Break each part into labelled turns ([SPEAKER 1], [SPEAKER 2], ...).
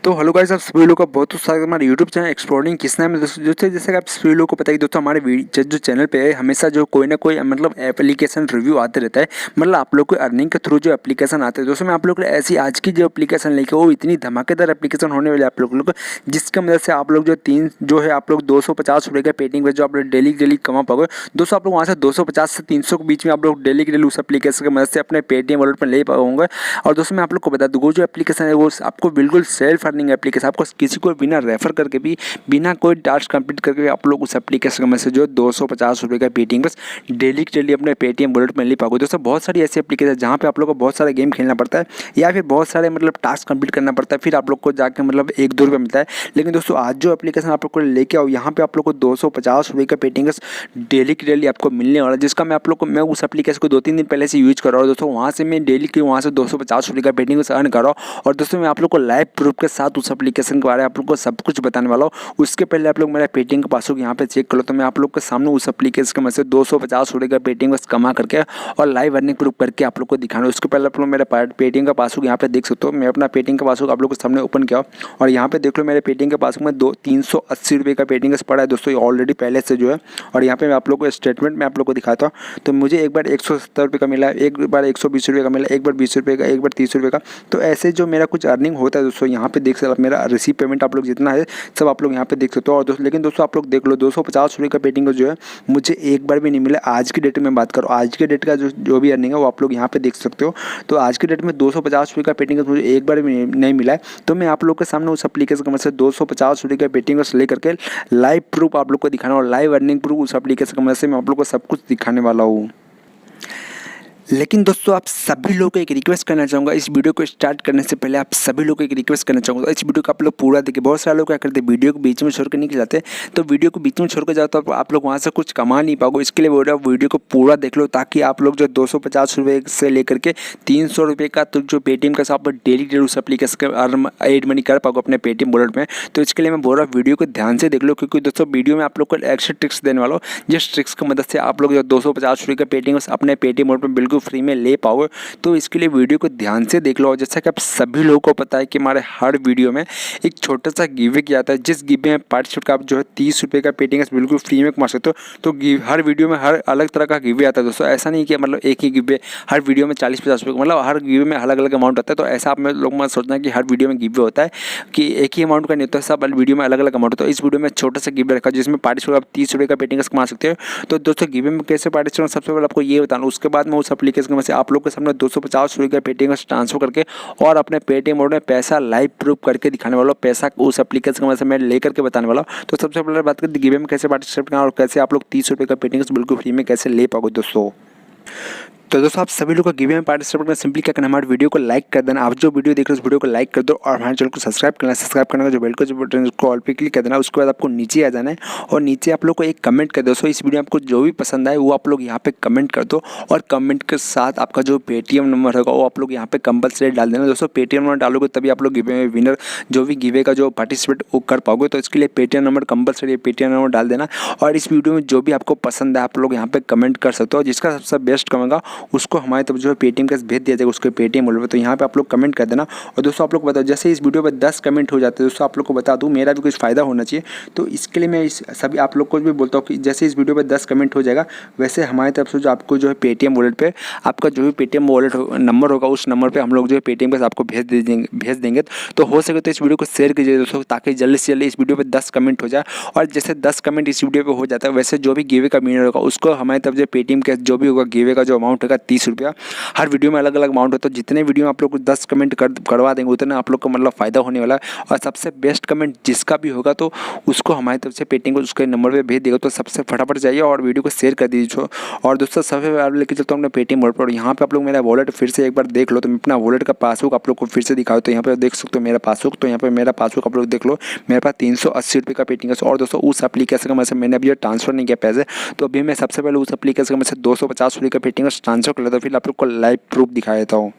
[SPEAKER 1] तो hello guys, आप सभी लोगों का बहुत स्वागत है हमारे यूट्यूब चैनल एक्सप्लोरिंग किसना में। दोस्तों जैसे कि आप सभी लोगों को पता है कि दोस्तों हमारे जो चैनल पे है हमेशा जो कोई ना कोई मतलब एप्लीकेशन रिव्यू आते रहता है। मतलब आप लोग को अर्निंग के थ्रू जो एप्लीकेशन आते हैं दोस्तों, मैं आप लोग को ऐसी आज की जो एप्लीकेशन लेके वो इतनी धमाकेदार एप्लीकेशन होने वाली है आप लोगों को, जिसकी मदद से आप लोग जो है आप लोग 250 रुपये का पेटिंग पे जो आप लोग डेली कमा पाओगे। दोस्तों आप लोग वहाँ से 250 से 300 के बीच में आप लोग डेली उस एप्लीकेशन की मदद से अपने पेटीएम वॉलेट पर ले पाओगे। और दोस्तों मैं आप लोग को बता दूँ, वो जो एप्लीकेशन है वो आपको बिल्कुल सेल्फ अर्निंग एप्लीकेशन, आपको किसी को बिना रेफर करके भी, बिना कोई टास्क कंप्लीट करके आप लोग उस एप्लीकेशन में से जो 250 रुपये का पेटीएम बस डेली अपने पेटीएम वॉलेट में ले पाओगे। दोस्तों बहुत सारी ऐसी एप्लीकेशन है जहाँ पे आप लोग को बहुत सारे गेम खेलना पड़ता है या फिर बहुत सारे मतलब टास्क कंप्लीट करना पड़ता है, फिर आप लोग को जाकर मतलब 1-2 रुपये मिलता है। लेकिन दोस्तों आज जो एप्लीकेशन आप लोग को लेके आओ, यहाँ पे आप लोग को 250 रुपये का पेटीएम डेली आपको मिलने वाला है, जिसका मैं उस एप्लीकेशन को 2-3 दिन पहले से यूज कर रहा हूँ। दोस्तों वहाँ से मैं डेली वहाँ से 250 रुपये का पेटीएम अर्न कर रहा हूँ। और दोस्तों मैं आप लोग को लाइव प्रूफ के साथ उस एप्लीकेशन के बारे में आप लोग को सब कुछ बताने वाला हूँ। उसके पहले आप लोग मेरा पेटीएम का पासबुक यहाँ पे चेक कर लो, तो मैं आप लोग के सामने उस एप्लीकेशन में से 250 रुपये का पेटीएम कमा करके और लाइव अर्निंग प्रूफ करके आप लोग को दिखाना है। उसके पहले आप लोग मेरा पेटीएम का पासबुक यहाँ पे देख सकते हो। मैं अपना पेटीएम का पासबुक आप लोग के सामने ओपन किया और यहाँ पे देख लो मेरे पेटीएम के पासबुक में 380 रुपये का पेटीएम पड़ा है दोस्तों, ये ऑलरेडी पहले से जो है। और यहाँ पे मैं आप लोग को स्टेटमेंट में आप लोग को दिखाता हूँ, तो मुझे एक बार 170 रुपये का मिला, एक बार 120 रुपये का मिला, एक बार 20 रुपये का, एक बार 30 रुपये का। तो ऐसे जो मेरा कुछ अर्निंग होता है दोस्तों, यहाँ पे देख सकते हो मेरा रिसीव पेमेंट आप लोग जितना है सब आप लोग यहाँ पे देख सकते हो। और दोस्तों लेकिन दोस्तों आप लोग देख लो 250 रुपये का पेटीएम जो है मुझे एक बार भी नहीं मिला। आज की डेट में बात करो, आज के डेट का जो भी अर्निंग है वो आप लोग यहाँ पे देख सकते हो। तो आज की डेट में 250 रुपये का पेटीएम मुझे एक बार भी नहीं मिला है। तो मैं आप लोग के सामने उस एप्लीकेशन का मतलब 250 रुपये का पेटीएम लेकर के लाइव प्रूफ आप लोग को दिखाना और लाइव अर्निंग प्रूफ उस एप्लीकेशन की मदद से मैं आप लोग को सब कुछ दिखाने वाला हूँ। लेकिन दोस्तों आप सभी लोगों को एक रिक्वेस्ट करना चाहूँगा, इस वीडियो को स्टार्ट करने से पहले आप सभी लोगों को एक रिक्वेस्ट करना चाहूँगा, इस वीडियो को आप लोग पूरा देखिए। बहुत सारे लोग क्या करते हैं वीडियो को बीच में छोड़ के निकल जाते, तो वीडियो को बीच में छोड़ के जाओ तो आप लोग वहाँ से कुछ कमा नहीं पाओगे। इसके लिए बोल रहा हूँ वीडियो को पूरा देख लो, ताकि आप लोग जो 250 रुपये से लेकर के 300 रुपये का तो जो पेटीएम का आप डेली उस एप्लीकेशन एड मनी कर पाओगे अपने पेटीएम वॉलेट में। तो इसके लिए मैं बोल रहा हूँ वीडियो को ध्यान से देख लो, क्योंकि दोस्तों वीडियो में आप लोग को एक्स्ट्रा ट्रिक्स देने वाला हूँ, जिस ट्रिक्स की मदद से आप लोग जो 250 रुपये का पेटीएम अपने पेटीएम वॉलेट में बिल्कुल फ्री में ले पाओगे। तो इसके लिए वीडियो को ध्यान से देख लो। जैसा कि आप सभी लोगों को पता है कि हमारे हर वीडियो में एक छोटा सा गिवे किया जाता है, जिस गिवे में पार्टिसिपेट का आप जो है 30 रुपये का पेटीएम बिल्कुल फ्री में कमा सकते हो। तो हर वीडियो में हर अलग तरह का गिवे आता है दोस्तों, ऐसा नहीं कि मतलब एक ही गिवे हर वीडियो में 40-50 रुपये, मतलब हर गिवे में अलग अलग अमाउंट आता है। तो ऐसा आप लोग मत सोचना कि हर वीडियो में गिवे होता है कि एक ही अमाउंट का नहीं होता है, सब वीडियो में अलग अलग अमाउंट होता है। इस वीडियो में छोटा सा गिवे रखा जिसमें पार्टिसिपेट आप 30 रुपये का पेटीएम कमा सकते हो। तो दोस्तों गिवे में कैसे पार्टिसिपेट, सबसे पहले आपको ये बताना, उसके बाद मैं उस एप्लीकेशन में से आप लोग के सामने 250 रुपये का पेटीएम ट्रांसफर करके और अपने पेटीएम वॉलेट में पैसा लाइव प्रूफ करके दिखाने वाला हूँ। पैसा उस एप्लीकेशन में से मैं लेकर के बताने वाला हूँ। तो सबसे पहले बात करते हैं गिवे में कैसे पार्टिसिपेट करना और कैसे आप लोग 30 रुपये का पेटीएम बिल्कुल फ्री में कैसे ले पाओगे दोस्तों। तो दोस्तों आप सभी लोग को गिवे में पार्टिसिपेट करना सिंपली क्या करना, हमारे वीडियो को लाइक कर देना। आप जो वीडियो देख रहे हो उस वीडियो को लाइक कर दो और हमारे चैनल को सब्सक्राइब करना। सब्सक्राइब करने का जो बेल का जो बटन उसको ऑल पे क्लिक कर देना। उसके बाद आपको नीचे आ जाना है और नीचे आप लोग को एक कमेंट कर दो। दोस्तों इस वीडियो में आपको जो भी पसंद आए वो आप लोग यहाँ पे कमेंट कर दो और कमेंट के साथ आपका जो पेटीएम नंबर होगा वो आप लोग यहाँ पे कंपलसरी डाल देना। दोस्तों पेटीएम नंबर डालोगे तभी आप लोग गिवे में विनर जो भी गिवे का जो पार्टिसिपेट वो कर पाओगे। तो इसके लिए Paytm number compulsory Paytm number डाल देना। और इस वीडियो में जो भी आपको पसंद है आप लोग यहाँ पे कमेंट कर सकते हो, जिसका सबसे बेस्ट कमेगा उसको हमारे तरफ जो है पेटीएम कैश भेज दिया जाएगा उसके पेटीएम वॉलेट पे। तो यहाँ पे आप लोग कमेंट कर देना। और दोस्तों आप लोग बताओ, जैसे इस वीडियो पे 10 कमेंट हो जाते हैं दोस्तों, आप लोग को बता दूँ मेरा भी कुछ फ़ायदा होना चाहिए। तो इसके लिए मैं सभी आप लोग को भी बोलता हूँ कि जैसे इस वीडियो पे 10 कमेंट हो जाएगा, वैसे हमारी तरफ से जो आपको जो है पेटीएम वॉलेट पे आपका जो भी पेटीएम वॉलेट नंबर होगा उस नंबर पर हम लोग जो है पेटीएम कैश आपको भेज देंगे। तो हो सके तो इस वीडियो को शेयर कीजिए दोस्तों, ताकि जल्दी से जल्दी इस वीडियो पर 10 कमेंट हो जाए। और जैसे 10 कमेंट इस वीडियो पर हो जाता है, वैसे जो भी गिवे का विनर होगा उसको हमारी तरफ जो पेटीएम कैश जो भी होगा गिवे का जो अमाउंट होगा 30 रुपया, हर वीडियो में अलग अलग अमाउंट होता है। जितने वीडियो में आप लोग 10 कमेंट करवा देंगे उतना आप लोग को मतलब फ़ायदा होने वाला है। और सबसे बेस्ट कमेंट जिसका भी होगा तो उसको हमारी तरफ से पेटीएम को उसके नंबर पे भेज देगा। तो सबसे फटाफट जाइए और वीडियो को शेयर कर दीजिए। और दोस्तों सबसे पहले लेके चलता हूँ अपने पेटीएम वॉलेट पर। यहाँ पे आप लोग मेरा वॉलेट फिर से एक बार देख लो, तो मैं अपना वॉलेट का पासबुक आप लोग को फिर से दिखाओ। तो यहाँ पर देख सकते हो मेरा पासबुक, तो यहाँ पर मेरा पासबुक आप लोग देख लो, मेरे पास 380 रुपये का पेटीएम है। और दोस्तों उस एप्लीकेशन में से मैंने अभी ट्रांसफर नहीं किया पैसे, तो अभी मैं सबसे पहले उस एप्लीकेशन में से 250 रुपये का पेटीएम ट्रांसफर कर लेता हूँ, फिर आप लोग को लाइव प्रूफ दिखा देता हूँ।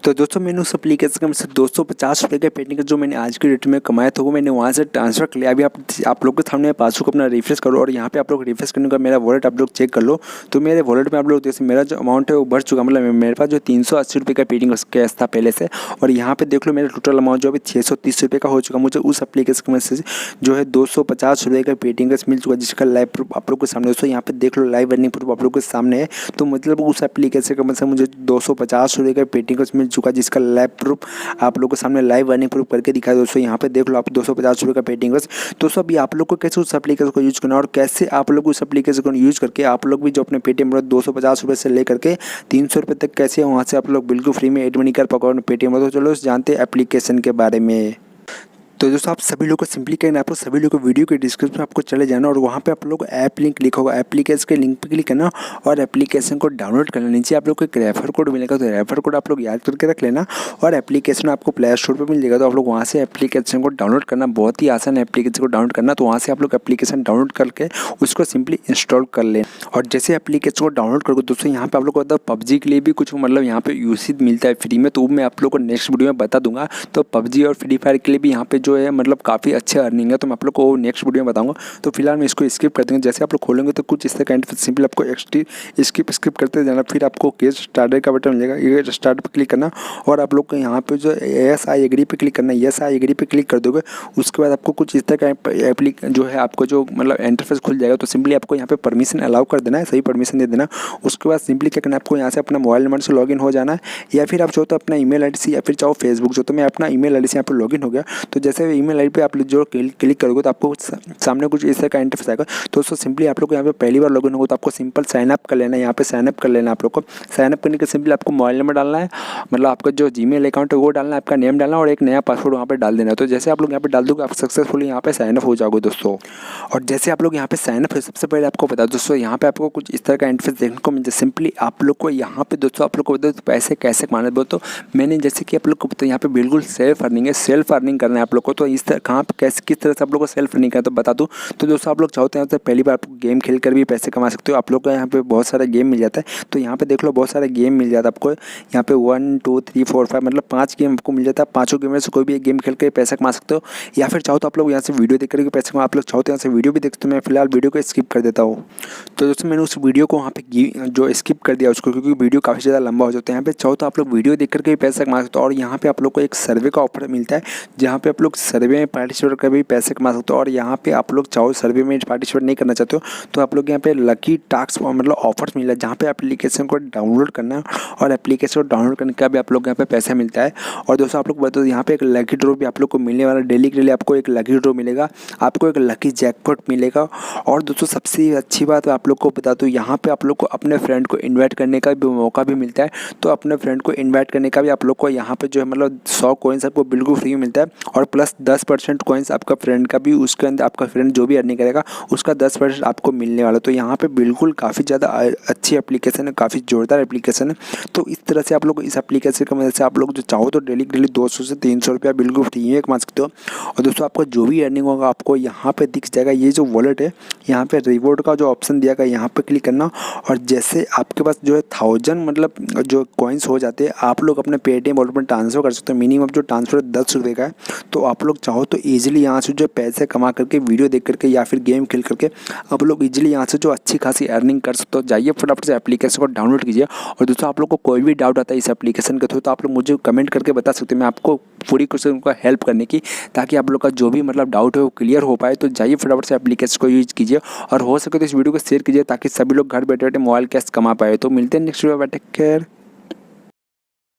[SPEAKER 1] तो दोस्तों मैंने उस एप्लीकेशन में से 250 रुपये का पेटीएम जो मैंने आज की डेट में कमाया था वो मैंने वहाँ से ट्रांसफर कर लिया। अभी आप लोग के सामने पासबुक अपना रिफ्रेश करो और यहाँ पे आप लोग रिफ्रेश करने का मेरा वॉलेट आप लोग चेक कर लो। तो मेरे वॉलेट में आप लोग जैसे मेरा जो अमाउंट है वो बढ़ चुका, मतलब मेरे पास जो 380 रुपये का पेटीएम कैश था पहले से, और यहाँ पे देख लो मेरा टोटल अमाउंट जो अभी 630 रुपये का हो चुका। मुझे उस एप्लीकेशन में से जो है 250 रुपये का पेटीएम कैश मिल चुका, जिसका लाइव प्रूफ आप लोग के सामने दोस्तों यहाँ पे देख लो, लाइव अर्निंग प्रूफ आप लोग के सामने है। तो मतलब उस एप्लीकेशन का मतलब मुझे 250 रुपये का पेटीएम कैश मिल चुका, जिसका लाइव प्रूफ आप लोगों के सामने लाइव अर्निंग प्रूफ करके दिखाया दोस्तों। यहाँ पे देख लो आप 250 रुपये का पेटीएम कैश। दोस्तों अभी आप लोग को कैसे उस एप्लीकेशन को यूज करना और कैसे आप लोग उस एप्लीकेशन को यूज करके आप लोग भी जो अपने पेटीएम 250 रुपये से लेकर के 300 रुपये तक कैसे वहाँ से आप लोग बिल्कुल फ्री में एड मनी कर पाओगे पेटीएम। तो चलो जानते हैं एप्लीकेशन के बारे में। तो दोस्तों आप सभी लोग को सिंपली करना है, आपको सभी लोग को वीडियो के डिस्क्रिप्शन में आपको चले जाना और वहाँ पे आप लोग ऐप लिंक लिखा होगा, एप्लीकेशन के लिंक पे क्लिक करना और एप्लीकेशन को डाउनलोड करना। नीचे आप लोग को एक रेफर कोड मिलेगा, तो रेफर कोड आप लोग याद करके रख लेना और एप्लीकेशन आपको प्ले स्टोर पर मिल जाएगा। तो आप लोग वहाँ से एप्लीकेशन को डाउनलोड करना, बहुत ही आसान है एप्लीकेशन को डाउनलोड करना। तो वहाँ से आप लोग एप्लीकेशन डाउनलोड करके उसको सिंपली इंस्टॉल कर लें। और जैसे एप्लीकेशन को डाउनलोड करोगे दोस्तों यहाँ पे आप लोग को पबजी के लिए भी कुछ मतलब यहाँ पे यूसेज मिलता है फ्री में, तो मैं आप लोग को नेक्स्ट वीडियो में बता दूंगा। तो पबजी और फ्री फायर के लिए भी यहाँ पे जो है मतलब काफ़ी अच्छे अर्निंग है, तो मैं आप लोग को नेक्स्ट वीडियो में बताऊंगा। तो फिलहाल मैं इसको स्किप कर देंगे। जैसे आप लोग खोलेंगे तो कुछ इस तरह का सिंपल आपको स्किप करते जाना, फिर आपको गेट स्टार्टर का बटन मिलेगा, ये स्टार्ट पर क्लिक करना और आप लोग को यहाँ पे जो यस आई एग्री पे क्लिक करना, यस आई एग्री पे क्लिक कर दोगे। उसके बाद आपको कुछ इस तरह का जो है आपको जो मतलब इंटरफेस खुल जाएगा। तो सिंपली आपको यहाँ पे परमिशन अलाउ कर देना है, सही परमिशन दे देना। उसके बाद सिंपली क्या करना है, आपको यहाँ से अपना मोबाइल नंबर से लॉगिन हो जाना है, या फिर आप चाहो तो अपना ईमेल आईडी से, या फिर चाहो फेसबुक से। तो मैं अपना ईमेल आईडी से यहाँ पर लॉगिन हो गया। तो जैसे ईमेल आईडी पे आप जो क्लिक करोगे तो आपको सामने कुछ इस तरह का इंटरफेस आएगा। तो उसको सिंपली आप लोग को यहाँ पे पहली बार लॉगिन होगा तो आपको सिंपल साइन अप कर लेना है। यहाँ पे साइन अप कर लेना आप लोग को। साइन अप करने के सिंपली आपको मोबाइल नंबर डालना है, मतलब आपका जो जीमेल अकाउंट है वो डालना है, आपका नेम डालना और एक नया पासवर्ड वहाँ पे डाल देना है। तो जैसे आप लोग यहाँ पे डाल दोगे आप सक्सेसफुली यहाँ पे साइन अप हो जाओगे दोस्तों। और जैसे आप लोग यहाँ पे साइन अप है, सबसे पहले आपको बता दोस्तों यहाँ पे आपको कुछ इस तरह का इंटरफेस देखने को मिलता है। सिंपली आप लोग को यहाँ पे दोस्तों आप लोग को बता पैसे कैसे कमाने बोल, तो मैंने जैसे कि आप लोग को बताया यहाँ पे बिल्कुल सेल्फ अर्निंग है, सेल्फ अर्निंग करना है आप लोग को। तो इस तरह कहाँ पे कैसे किस तरह से आप लोग को सेल्फ अर्निंग करना तो बता दूँ। तो दोस्तों आप लोग चाहते हैं तो पहली बार आप गेम खेल कर भी पैसे कमा सकते हो। आप लोग को यहाँ पे बहुत सारा गेम मिल जाता है। तो यहाँ पे देख लो बहुत सारे गेम मिल जाता है आपको। यहाँ पे 1 2 3 4 5 मतलब 5 गेम आपको मिल जाता है। 5 गेम में से कोई भी एक गेम खेल कर पैसा कमा सकते हो, या फिर चाहो तो आप लोग यहाँ से वीडियो देख करके पैसे कमा। आप लोग चाहो तो यहाँ से वीडियो भी देख सकते हो। मैं फिलहाल वीडियो को स्किप कर देता हूँ। तो दोस्तों मैंने उस वीडियो को वहाँ पे जो स्किप कर दिया उसको, क्योंकि वीडियो काफ़ी ज़्यादा लंबा हो जाता है। यहाँ पे चाहो तो आप लोग वीडियो देख करके भी पैसा कमा सकते हो। और यहाँ पे आप लोग को एक सर्वे का ऑफर मिलता है, जहाँ पे आप लोग सर्वे में पार्टिसिपेट कर भी पैसे कमा सकते हो। और यहाँ पे आप लोग चाहो सर्वे में पार्टिसिपेट नहीं करना चाहते हो तो आप लोग यहाँ पे लकी टास्क मतलब ऑफर्स मिला है, जहाँ पे एप्लीकेशन को डाउनलोड करना और एप्लीकेशन को डाउनलोड करने का भी आप लोग यहाँ पे पैसा मिलता है। और दोस्तों आप लोग बता दो यहाँ पे एक लकी ड्रॉ भी आप लोग को मिलने वाला, डेली के लिए आपको एक लकी ड्रॉ मिलेगा, आपको एक लकी जैकपॉट मिलेगा। और दोस्तों सबसे अच्छी बात आप लोग को बता दो यहाँ पे आप लोग को अपने फ्रेंड को इन्वाइट करने का भी मौका भी मिलता है। तो अपने फ्रेंड को इन्वाइट करने का भी आप लोग को यहाँ पे जो है मतलब 100 कॉइन्स आपको बिल्कुल फ्री मिलता है, और प्लस 10% कॉइन्स आपका फ्रेंड का भी, उसके अंदर आपका फ्रेंड जो भी अर्निंग करेगा उसका 10% आपको मिलने वाला। तो यहाँ पे बिल्कुल काफ़ी ज़्यादा अच्छी एप्लीकेशन है, काफ़ी ज़ोरदार एप्लीकेशन है। तो इस तरह से आप लोग इस एप्लीकेशन की मदद से आप लोग जो चाहो तो डेली 200 से 300 रुपया बिल्कुल फ्री में कमा सकते हो। और दोस्तों आपका जो भी अर्निंग होगा आपको यहाँ पे दिख जाएगा। ये जो वॉलेट है यहाँ पे रिवॉर्ड का जो ऑप्शन दिया गया यहाँ पे क्लिक करना, और जैसे आपके पास जो है 1000 मतलब जो कॉइन्स हो जाते हैं आप लोग अपने पेटीएम वॉलेट में ट्रांसफ़र कर सकते हो। मिनिमम जो ट्रांसफ़र 10 रुपये का है। तो आप लोग चाहो तो ईजिली यहाँ से जो पैसे कमा करके वीडियो देख करके या फिर गेम खेल करके आप लोग इजीली यहाँ से जो अच्छी खासी अर्निंग कर सकते हो। जाइए फटाफट से एप्लीकेशन को डाउनलोड कीजिए। और दोस्तों आप लोग को कोई भी डाउट आता है इस एप्लीकेशन के थ्रू तो आप लोग मुझे कमेंट करके बता सकते हैं, मैं आपको पूरी कोशिश उनका हेल्प करने की, ताकि आप लोग का जो भी मतलब डाउट है वो क्लियर हो पाए। तो जाइए फटाफट से एप्लीकेशन को यूज कीजिए और हो सके तो इस वीडियो को शेयर कीजिए ताकि सभी लोग घर बैठे बैठे मोबाइल कैश कमा पाए। तो मिलते हैं नेक्स्ट वीडियो में, टेक केयर।